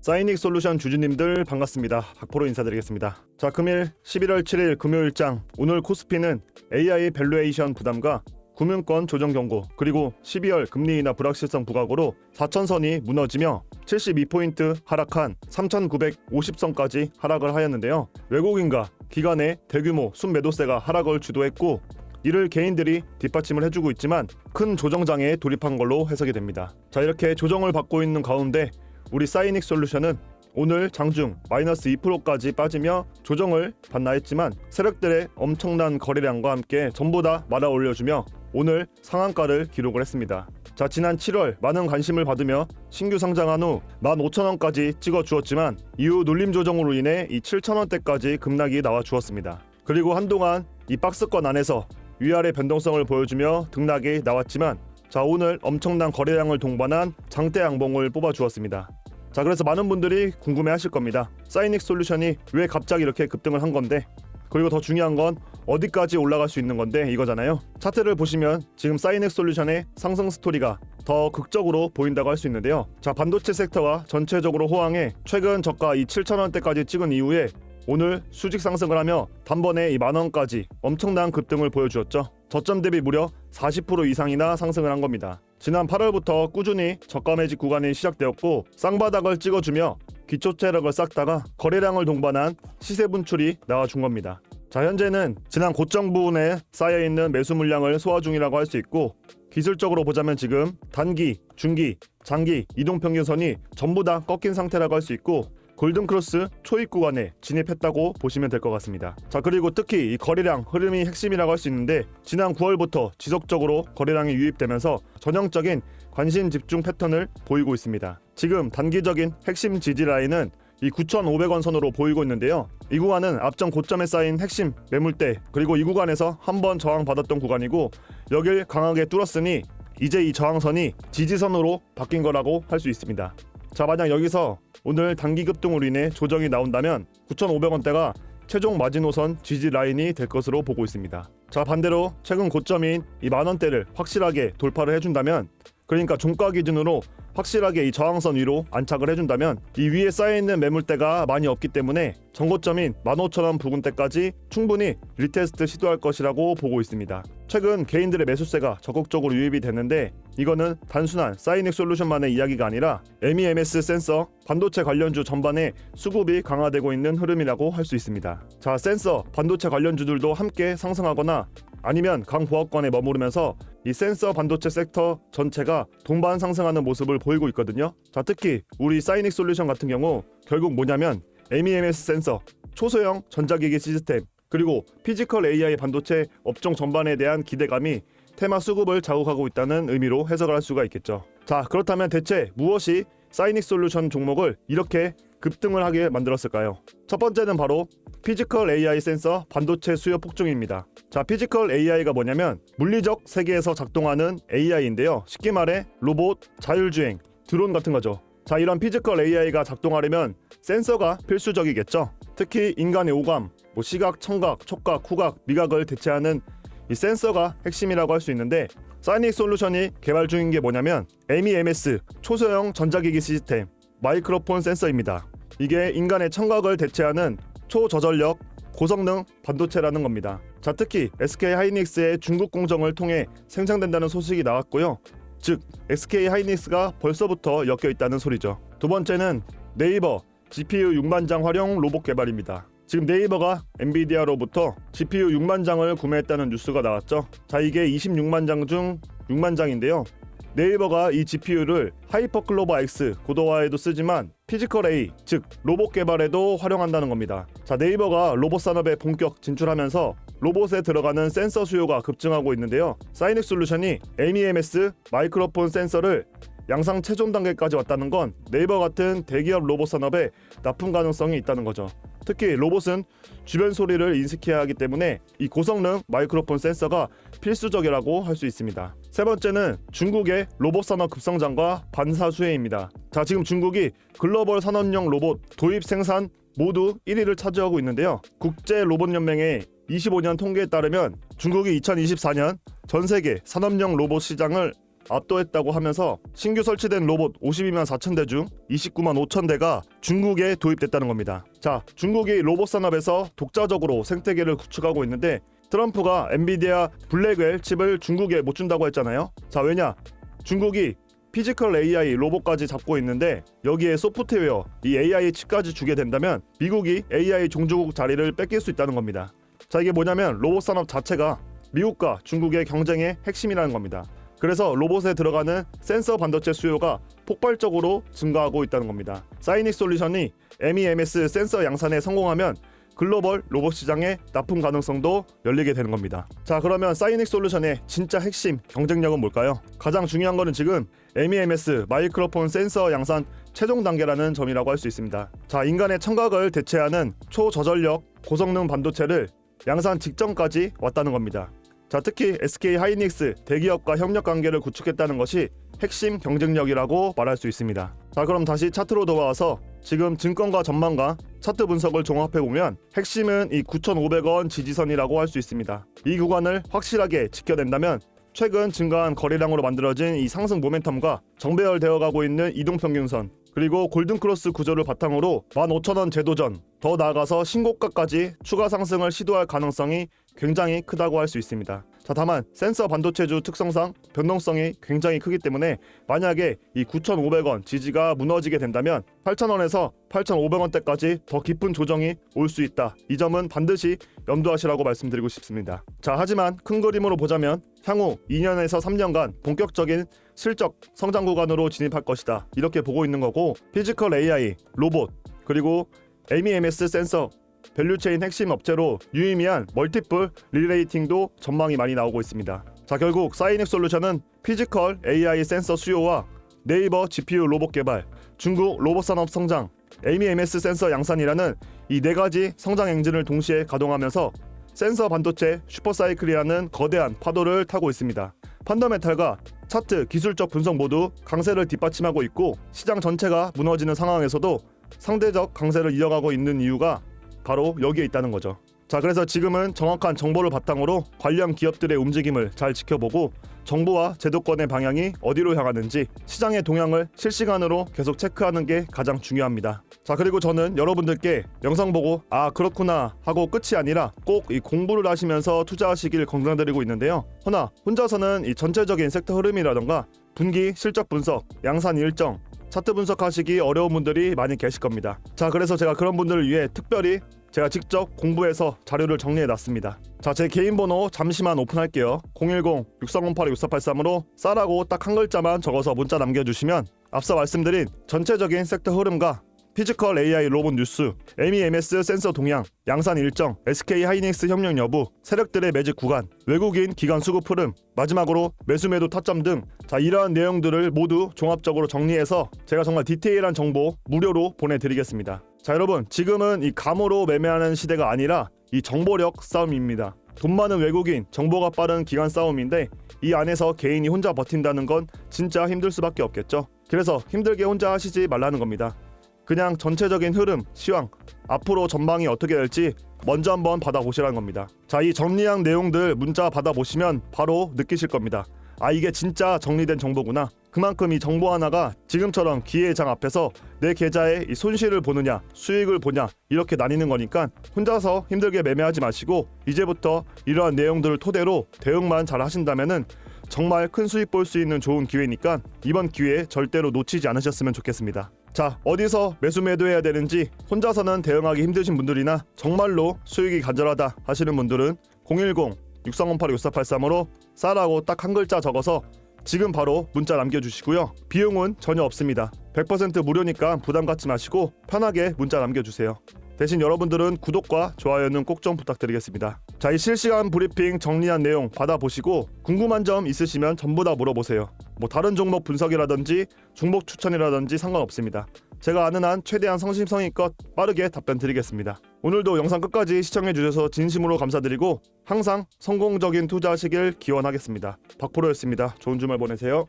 사이닉 솔루션 주주님들 반갑습니다. 박포로 인사드리겠습니다. 자, 금일 11월 7일 금요일장 오늘 코스피는 AI 밸류에이션 부담과 금융권 조정 경고 그리고 12월 금리 인하 불확실성 부각으로 4천선이 무너지며 72포인트 하락한 3,950선까지 하락을 하였는데요. 외국인과 기관의 대규모 순매도세가 하락을 주도했고 이를 개인들이 뒷받침을 해주고 있지만 큰 조정장에 돌입한 걸로 해석이 됩니다. 자, 이렇게 조정을 받고 있는 가운데 우리 사이닉 솔루션은 오늘 장중 마이너스 2%까지 빠지며 조정을 받나 했지만 세력들의 엄청난 거래량과 함께 전부 다 말아 올려주며 오늘 상한가를 기록을 했습니다. 자, 지난 7월 많은 관심을 받으며 신규 상장한 후 15,000원까지 찍어주었지만 이후 눌림 조정으로 인해 이 7,000원대까지 급락이 나와 주었습니다. 그리고 한동안 이 박스권 안에서 위아래 변동성을 보여주며 등락이 나왔지만 자, 오늘 엄청난 거래량을 동반한 장대 양봉을 뽑아 주었습니다. 자, 그래서 많은 분들이 궁금해 하실 겁니다. 사이닉 솔루션이 왜 갑자기 이렇게 급등을 한 건데, 그리고 더 중요한 건 어디까지 올라갈 수 있는 건데 이거잖아요. 차트를 보시면 지금 사이닉 솔루션의 상승 스토리가 더 극적으로 보인다고 할 수 있는데요. 자, 반도체 섹터가 전체적으로 호황해 최근 저가 이 7,000원대까지 찍은 이후에 오늘 수직 상승을 하며 단번에 이 만원까지 엄청난 급등을 보여주었죠. 저점 대비 무려 40% 이상이나 상승을 한 겁니다. 지난 8월부터 꾸준히 저가 매직 구간이 시작되었고 쌍바닥을 찍어주며 기초 체력을 쌓다가 거래량을 동반한 시세 분출이 나와준 겁니다. 자, 현재는 지난 고점 부분에 쌓여있는 매수 물량을 소화 중이라고 할 수 있고 기술적으로 보자면 지금 단기, 중기, 장기 이동평균선이 전부 다 꺾인 상태라고 할 수 있고 골든크로스 초입 구간에 진입했다고 보시면 될 것 같습니다. 자, 그리고 특히 이 거래량 흐름이 핵심이라고 할 수 있는데 지난 9월부터 지속적으로 거래량이 유입되면서 전형적인 관심 집중 패턴을 보이고 있습니다. 지금 단기적인 핵심 지지 라인은 이 9,500원 선으로 보이고 있는데요. 이 구간은 앞전 고점에 쌓인 핵심 매물대 그리고 이 구간에서 한번 저항받았던 구간이고 여길 강하게 뚫었으니 이제 이 저항선이 지지선으로 바뀐 거라고 할 수 있습니다. 자, 만약 여기서 오늘 단기 급등으로 인해 조정이 나온다면 9,500원대가 최종 마지노선 지지 라인이 될 것으로 보고 있습니다. 자, 반대로 최근 고점인 이 만원대를 확실하게 돌파를 해준다면, 그러니까 종가 기준으로 확실하게 이 저항선 위로 안착을 해준다면 이 위에 쌓여있는 매물대가 많이 없기 때문에 전고점인 15,000원 부근대까지 충분히 리테스트 시도할 것이라고 보고 있습니다. 최근 개인들의 매수세가 적극적으로 유입이 됐는데 이거는 단순한 사이닉 솔루션만의 이야기가 아니라 MEMS 센서, 반도체 관련주 전반에 수급이 강화되고 있는 흐름이라고 할 수 있습니다. 자, 센서, 반도체 관련주들도 함께 상승하거나 아니면 강보합권에 머무르면서 이 센서 반도체 섹터 전체가 동반 상승하는 모습을 보이고 있거든요. 자, 특히 우리 사이닉 솔루션 같은 경우 결국 뭐냐면 MEMS 센서, 초소형 전자기기 시스템, 그리고 피지컬 AI 반도체 업종 전반에 대한 기대감이 테마 수급을 자극하고 있다는 의미로 해석을 할 수가 있겠죠. 자, 그렇다면 대체 무엇이 사이닉 솔루션 종목을 이렇게 급등을 하게 만들었을까요? 첫 번째는 바로 피지컬 AI 센서 반도체 수요 폭증입니다. 자, 피지컬 AI가 뭐냐면 물리적 세계에서 작동하는 AI인데요. 쉽게 말해 로봇, 자율주행, 드론 같은 거죠. 자, 이런 피지컬 AI가 작동하려면 센서가 필수적이겠죠. 특히 인간의 오감, 시각, 청각, 촉각, 후각, 미각을 대체하는 이 센서가 핵심이라고 할 수 있는데 사이닉 솔루션이 개발 중인 게 뭐냐면 MEMS, 초소형 전자기기 시스템, 마이크로폰 센서입니다. 이게 인간의 청각을 대체하는 초저전력, 고성능 반도체라는 겁니다. 자, 특히 SK 하이닉스의 중국 공정을 통해 생산된다는 소식이 나왔고요. 즉, SK 하이닉스가 벌써부터 엮여 있다는 소리죠. 두 번째는 네이버 GPU 6만 장 활용 로봇 개발입니다. 지금 네이버가 엔비디아로부터 GPU 6만 장을 구매했다는 뉴스가 나왔죠. 자, 이게 26만 장 중 6만 장인데요. 네이버가 이 GPU를 하이퍼클로버 X 고도화에도 쓰지만 피지컬 A, 즉 로봇 개발에도 활용한다는 겁니다. 자, 네이버가 로봇 산업에 본격 진출하면서 로봇에 들어가는 센서 수요가 급증하고 있는데요. 사이닉 솔루션이 MEMS 마이크로폰 센서를 양상 최종 단계까지 왔다는 건 네이버 같은 대기업 로봇 산업에 납품 가능성이 있다는 거죠. 특히 로봇은 주변 소리를 인식해야 하기 때문에 이 고성능 마이크로폰 센서가 필수적이라고 할 수 있습니다. 세 번째는 중국의 로봇 산업 급성장과 반사 수혜입니다. 자, 지금 중국이 글로벌 산업용 로봇 도입 생산 모두 1위를 차지하고 있는데요. 국제 로봇 연맹의 25년 통계에 따르면 중국이 2024년 전 세계 산업용 로봇 시장을 압도했다고 하면서 신규 설치된 로봇 52만 4천 대 중 29만 5천 대가 중국에 도입됐다는 겁니다. 자, 중국이 로봇 산업에서 독자적으로 생태계를 구축하고 있는데 트럼프가 엔비디아 블랙웰 칩을 중국에 못 준다고 했잖아요. 자, 왜냐? 중국이 피지컬 AI 로봇까지 잡고 있는데 여기에 소프트웨어, 이 AI 칩까지 주게 된다면 미국이 AI 종주국 자리를 뺏길 수 있다는 겁니다. 자, 이게 뭐냐면 로봇 산업 자체가 미국과 중국의 경쟁의 핵심이라는 겁니다. 그래서 로봇에 들어가는 센서 반도체 수요가 폭발적으로 증가하고 있다는 겁니다. 사이닉 솔루션이 MEMS 센서 양산에 성공하면 글로벌 로봇 시장의 납품 가능성도 열리게 되는 겁니다. 자, 그러면 사이닉 솔루션의 진짜 핵심 경쟁력은 뭘까요? 가장 중요한 거는 지금 MEMS 마이크로폰 센서 양산 최종 단계라는 점이라고 할 수 있습니다. 자, 인간의 청각을 대체하는 초저전력 고성능 반도체를 양산 직전까지 왔다는 겁니다. 자, 특히 SK 하이닉스 대기업과 협력 관계를 구축했다는 것이 핵심 경쟁력이라고 말할 수 있습니다. 자, 그럼 다시 차트로 돌아와서 지금 증권가 전망과 차트 분석을 종합해보면 핵심은 이 9,500원 지지선이라고 할 수 있습니다. 이 구간을 확실하게 지켜낸다면 최근 증가한 거래량으로 만들어진 이 상승 모멘텀과 정배열되어 가고 있는 이동평균선 그리고 골든크로스 구조를 바탕으로 15,000원 제도전 더 나아가서 신고가까지 추가 상승을 시도할 가능성이 굉장히 크다고 할 수 있습니다. 자, 다만 센서 반도체주 특성상 변동성이 굉장히 크기 때문에 만약에 이 9,500원 지지가 무너지게 된다면 8,000원에서 8,500원대까지 더 깊은 조정이 올 수 있다. 이 점은 반드시 염두하시라고 말씀드리고 싶습니다. 자, 하지만 큰 그림으로 보자면 향후 2년에서 3년간 본격적인 실적 성장 구간으로 진입할 것이다. 이렇게 보고 있는 거고 피지컬 AI, 로봇, 그리고 MEMS 센서 밸류체인 핵심 업체로 유의미한 멀티플 리레이팅도 전망이 많이 나오고 있습니다. 자, 결국 사이닉 솔루션은 피지컬 AI 센서 수요와 네이버 GPU 로봇 개발, 중국 로봇 산업 성장, MEMS 센서 양산이라는 이 네 가지 성장 엔진을 동시에 가동하면서 센서 반도체 슈퍼사이클이라는 거대한 파도를 타고 있습니다. 펀더멘탈과 차트 기술적 분석 모두 강세를 뒷받침하고 있고 시장 전체가 무너지는 상황에서도 상대적 강세를 이어가고 있는 이유가 바로 여기에 있다는 거죠. 자, 그래서 지금은 정확한 정보를 바탕으로 관련 기업들의 움직임을 잘 지켜보고 정부와 제도권의 방향이 어디로 향하는지 시장의 동향을 실시간으로 계속 체크하는 게 가장 중요합니다. 자, 그리고 저는 여러분들께 영상 보고 아 그렇구나 하고 끝이 아니라 꼭 이 공부를 하시면서 투자하시길 권장드리고 있는데요. 허나 혼자서는 이 전체적인 섹터 흐름이라던가 분기 실적 분석, 양산 일정, 차트 분석하시기 어려운 분들이 많이 계실 겁니다. 자, 그래서 제가 그런 분들을 위해 특별히 제가 직접 공부해서 자료를 정리해 놨습니다. 자, 제 개인 번호 잠시만 오픈할게요. 010-6308-6483으로 쌀하고 딱 한 글자만 적어서 문자 남겨주시면 앞서 말씀드린 전체적인 섹터 흐름과 피지컬 AI 로봇 뉴스, MEMS 센서 동향, 양산 일정, SK 하이닉스 협력 여부, 세력들의 매직 구간, 외국인 기관 수급 흐름, 마지막으로 매수 매도 타점 등 자, 이러한 내용들을 모두 종합적으로 정리해서 제가 정말 디테일한 정보 무료로 보내드리겠습니다. 자, 여러분, 지금은 이 감으로 매매하는 시대가 아니라 이 정보력 싸움입니다. 돈 많은 외국인, 정보가 빠른 기관 싸움인데 이 안에서 개인이 혼자 버틴다는 건 진짜 힘들 수밖에 없겠죠. 그래서 힘들게 혼자 하시지 말라는 겁니다. 그냥 전체적인 흐름, 시황, 앞으로 전망이 어떻게 될지 먼저 한번 받아보시라는 겁니다. 자, 이 정리한 내용들 문자 받아보시면 바로 느끼실 겁니다. 아, 이게 진짜 정리된 정보구나. 그만큼 이 정보 하나가 지금처럼 기회의 장 앞에서 내 계좌에 이 손실을 보느냐 수익을 보냐 이렇게 나뉘는 거니까 혼자서 힘들게 매매하지 마시고 이제부터 이러한 내용들을 토대로 대응만 잘 하신다면은 정말 큰 수익 볼 수 있는 좋은 기회니까 이번 기회 절대로 놓치지 않으셨으면 좋겠습니다. 자, 어디서 매수 매도해야 되는지 혼자서는 대응하기 힘드신 분들이나 정말로 수익이 간절하다 하시는 분들은 010-6308-6483으로 쌀하고 딱 한 글자 적어서 지금 바로 문자 남겨주시고요. 비용은 전혀 없습니다. 100% 무료니까 부담 갖지 마시고 편하게 문자 남겨주세요. 대신 여러분들은 구독과 좋아요는 꼭 좀 부탁드리겠습니다. 자, 이 실시간 브리핑 정리한 내용 받아보시고 궁금한 점 있으시면 전부 다 물어보세요. 뭐 다른 종목 분석이라든지 종목 추천이라든지 상관없습니다. 제가 아는 한 최대한 성심성의껏 빠르게 답변 드리겠습니다. 오늘도 영상 끝까지 시청해주셔서 진심으로 감사드리고 항상 성공적인 투자하시길 기원하겠습니다. 박프로였습니다. 좋은 주말 보내세요.